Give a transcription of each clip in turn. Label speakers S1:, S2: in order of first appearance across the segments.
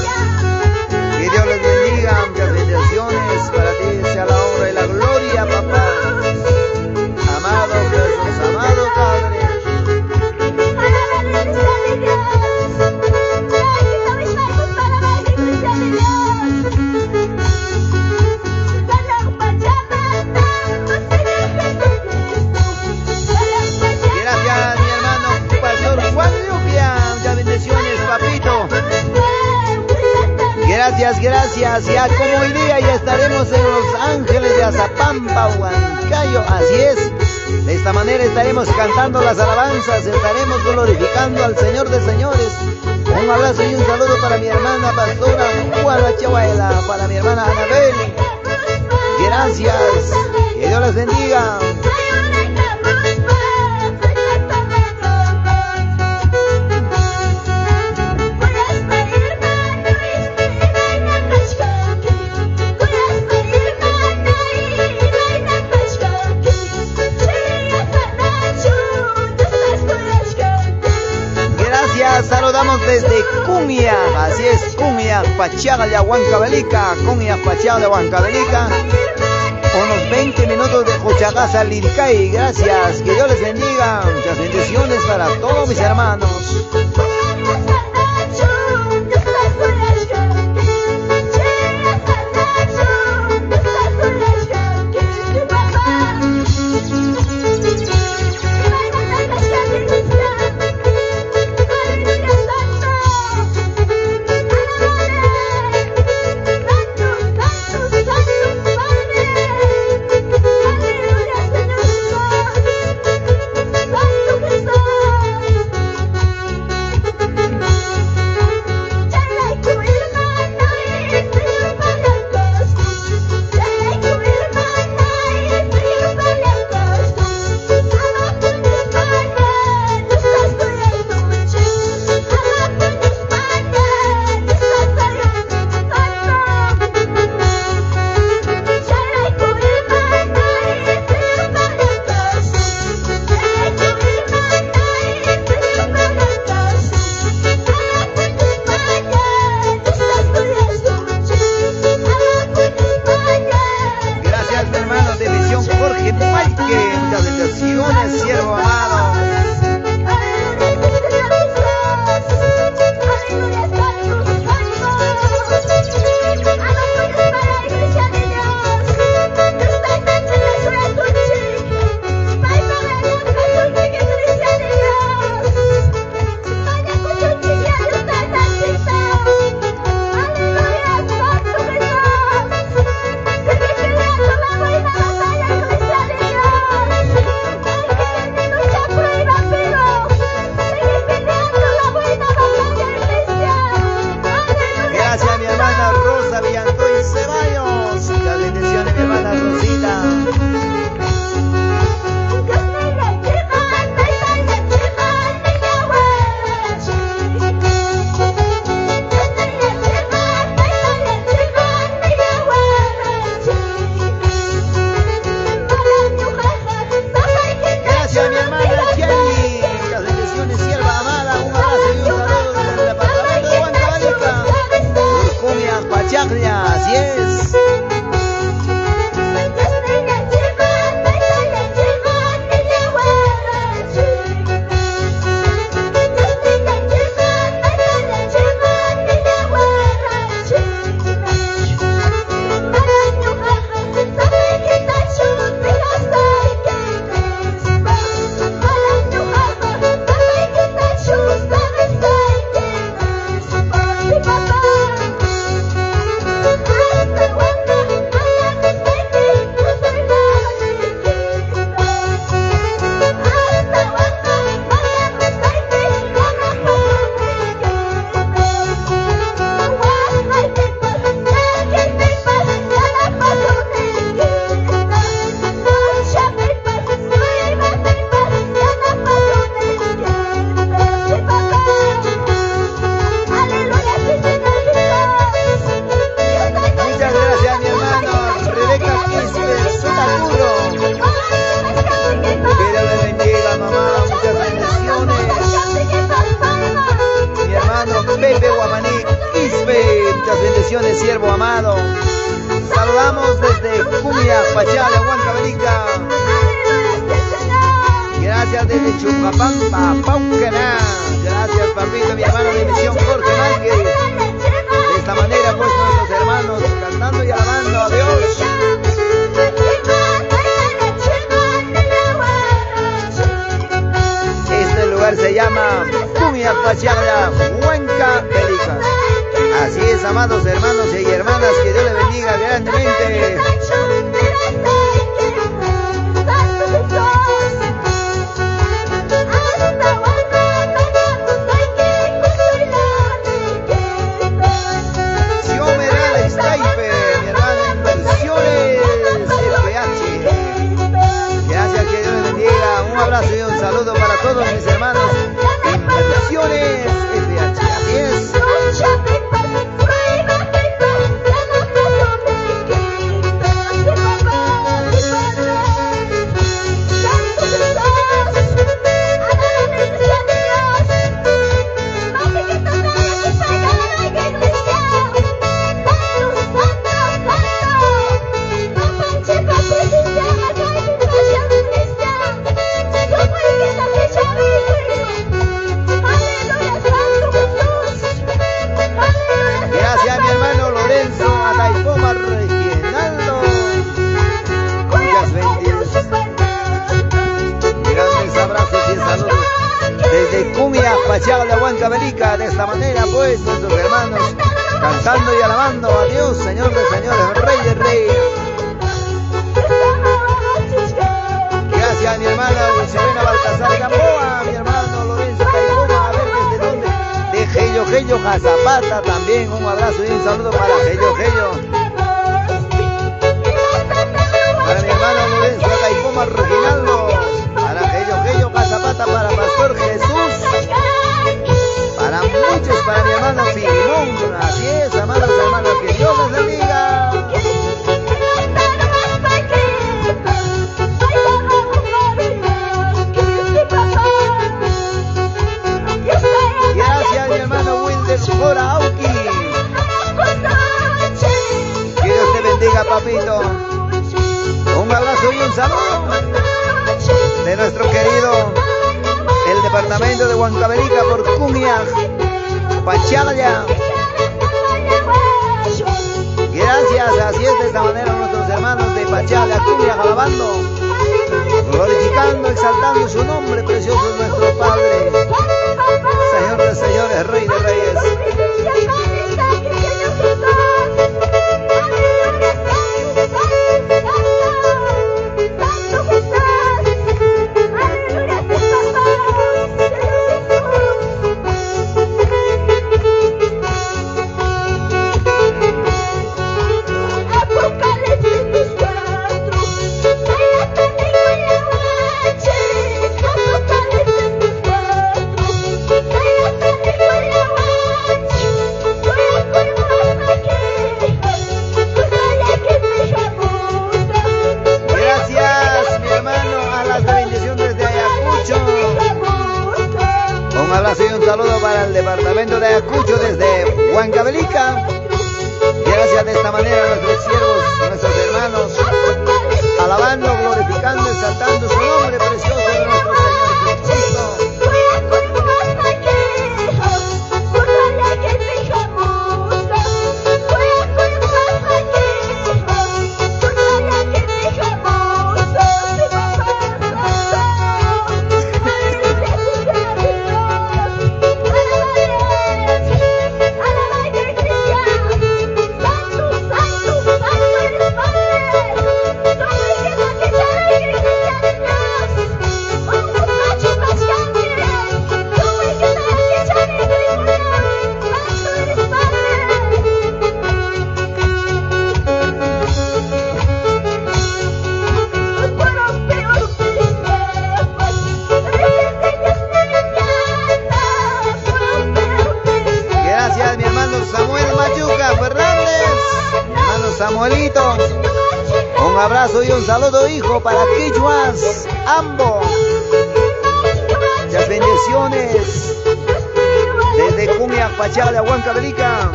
S1: Que Dios les bendiga, muchas bendiciones para ti, sea la honra y la gloria, papá. Amado Jesús, amado Padre. Gracias, mi hermano Pastor Juan Lluvia, muchas bendiciones, papito. Gracias. Ya como hoy día ya estaremos en Los Ángeles de Azapampa, Huancayo. Así es. De esta manera estaremos cantando las alabanzas, estaremos glorificando al Señor de señores. Un abrazo y un saludo para mi hermana pastora Juana Chahuela, para mi hermana Anabel. Gracias. Que Dios les bendiga. Saludamos desde Cuña, así es, Cuña, Pachaglia, Huancavelica, Cuña, Pachaglia, Huancavelica, unos 20 minutos de Cochagaza, Liricay. Gracias, que Dios les bendiga, muchas bendiciones para todos mis hermanos. Muchas bendiciones, siervo amado. Saludamos desde Cumbia, Pachala, Huancavelica. Gracias desde Chucapampa, Paucaná. Gracias, papito, mi hermano de misión Jorge Márquez. De esta manera, pues, nuestros hermanos cantando y alabando a Dios. Este lugar se llama Cumbia, Pachala, Huancavelica. Así es, amados hermanos y hermanas, que Dios les bendiga grandemente. Y un saludo para todos mis hermanos Inversiones FH. Así es. Pachala, Huancavelica. De esta manera, pues, nuestros hermanos cantando y alabando a Dios, Señor de señores, Rey de reyes. Gracias a mi hermana Serena Baltasar Gamboa, mi hermano Lorenzo Taipoma, a ver desde dónde, de Gello Gello Jazapata también. Un abrazo y un saludo para Gello Gello. Para mi hermano Lorenzo Taipoma Reginaldo, para Gello Gello Jazapata, para Pastor Jesús. Para muchos, para mi hermano Filimón. Así es, amados hermanos, que Dios les bendiga. Gracias, mi hermano Wilder Jora Auki. Que Dios te bendiga, papito. Un abrazo y un saludo de nuestro querido el departamento de Huancavelica por Cumbia, Pachala. Gracias, así es, de esta manera nuestros hermanos de Pachala, Cumbia, alabando, glorificando, exaltando su nombre precioso, es nuestro Padre, Señor de señores, Rey de reyes. Un abrazo y un saludo para el departamento de Ayacucho desde Huancavelica. Gracias, de esta manera nuestros siervos, nuestros hermanos, alabando, glorificando, exaltando su nombre precioso de nuestro Señor Jesucristo. Samuelito, un abrazo y un saludo, hijo, para Quichuas, ambos. Muchas bendiciones desde Cumbia, Pachala, Huancavelica.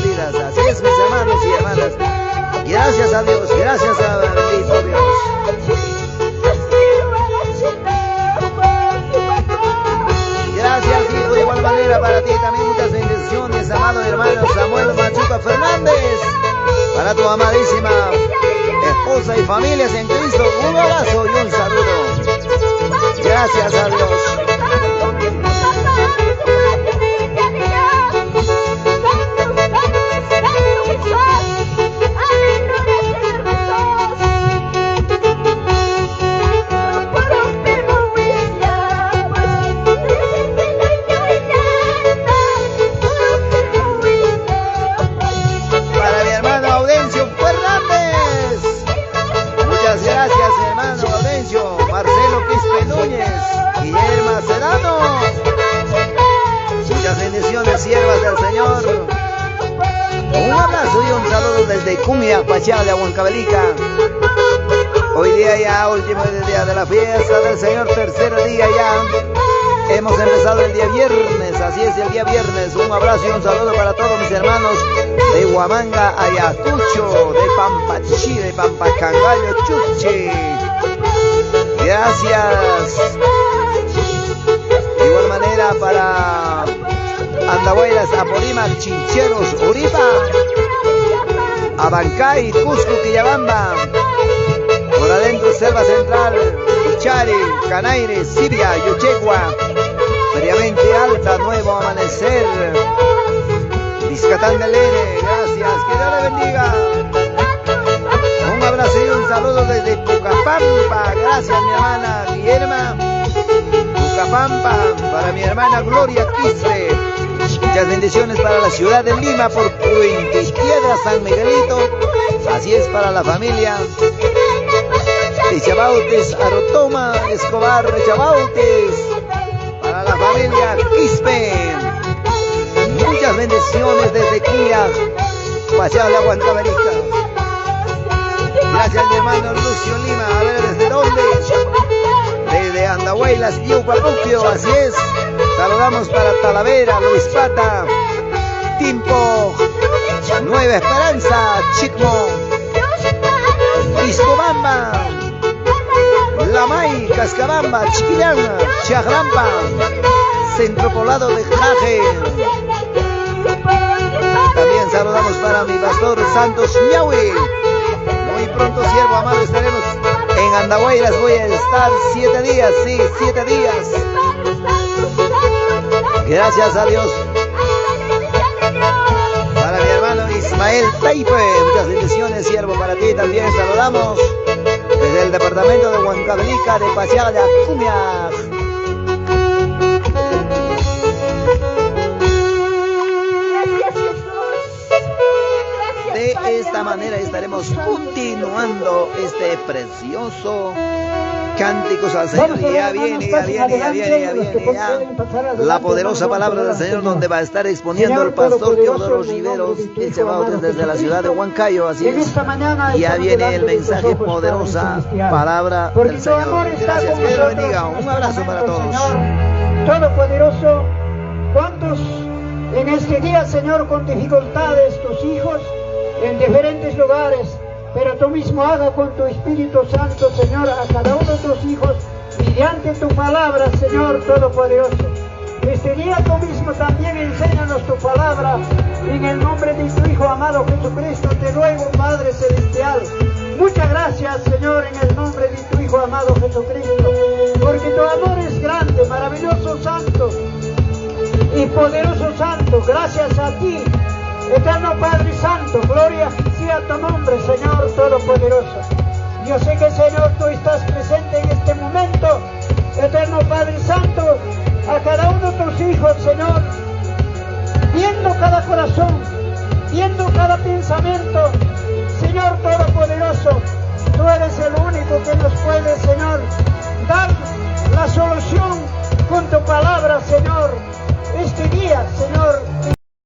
S1: vidas. Así es, mis hermanos y hermanas. Gracias a Dios, gracias a bendito Dios. Gracias, hijo, de igual manera para ti también muchas bendiciones, amado hermano Samuel Machuca Fernández, para tu amadísima esposa y familias en Cristo, un abrazo y un saludo. Gracias a Dios. Gracias, hermano Audencio, Marcelo Quispe Núñez, Guillermo Sedano. Muchas bendiciones, siervas del Señor. Un abrazo y un saludo desde Cumbia, Pachala, Huancavelica. Hoy día ya, último día de la fiesta del Señor, tercer día ya. Hemos empezado el día viernes, así es, el día viernes. Un abrazo y un saludo para todos mis hermanos de Huamanga, Ayacucho, de Pampachi, de Pampacangallo, Chuchi. Gracias. De igual manera para Andahuaylas, Apurímac, Chincheros, Uripa, Abancay, Cusco, Quillabamba. Por adentro, Selva Central, Ichari, Canaire, Siria, Yochegua, Previamente Alta, Nuevo Amanecer, Vizcatán del Lene, gracias, que Dios le bendiga. Un abrazo y un saludo desde Pucapampa, gracias mi hermana Guillerma, Pucapampa, para mi hermana Gloria Quispe. Muchas bendiciones para la ciudad de Lima por Puente Piedra, San Miguelito, así es para la familia. Chabautes, Arotoma, Escobar, Chabautes, para la familia Quispe. Muchas bendiciones desde Cuya, Pachala, Huancavelica. Gracias mi hermano Lucio Lima, a ver desde dónde. Desde Andahuaylas, Yupapuquio, así es. Saludamos para Talavera, Luis Pata, Timpo, Nueva Esperanza, Chicmo, Piscobamba, Lamay, Cascabamba, Chiquillana, Chagrampa, Centro Poblado de Jaje. También saludamos para mi pastor Santos Ñahui. Muy pronto, siervo amado, estaremos en Andahuaylas. Voy a estar 7 días, sí, 7 días. Gracias a Dios. Para mi hermano Ismael Taipe, muchas bendiciones, siervo, para ti también saludamos. Desde el departamento de Huancavelica, de Pachala, Cumbia. De esta manera estaremos continuando este precioso cánticos al Señor. Ya viene la poderosa palabra del Señor, donde va a estar exponiendo el pastor Teodoro Riveros, el Chabautes, desde la ciudad de Huancayo. Así es, ya viene el mensaje, poderosa palabra del Señor. Gracias, que Dios bendiga. Un abrazo para todos.
S2: Todopoderoso, ¿cuántos en este día, Señor, con dificultades, tus hijos en diferentes lugares? Pero tú mismo haga con tu Espíritu Santo, Señor, a cada uno de tus hijos, mediante tu palabra, Señor Todopoderoso. Este día tú mismo también enséñanos tu palabra, en el nombre de tu Hijo amado Jesucristo, te ruego, Padre Celestial. Muchas gracias, Señor, en el nombre de tu Hijo amado Jesucristo, porque tu amor es grande, maravilloso, santo y poderoso santo. Gracias a ti, eterno Padre Santo, gloria sea tu nombre, Señor Todopoderoso. Yo sé que, Señor, tú estás presente en este momento, eterno Padre Santo, a cada uno de tus hijos, Señor, viendo cada corazón, viendo cada pensamiento, Señor Todopoderoso. Tú eres el único que nos puede, Señor, dar la solución con tu palabra, Señor, este día, Señor.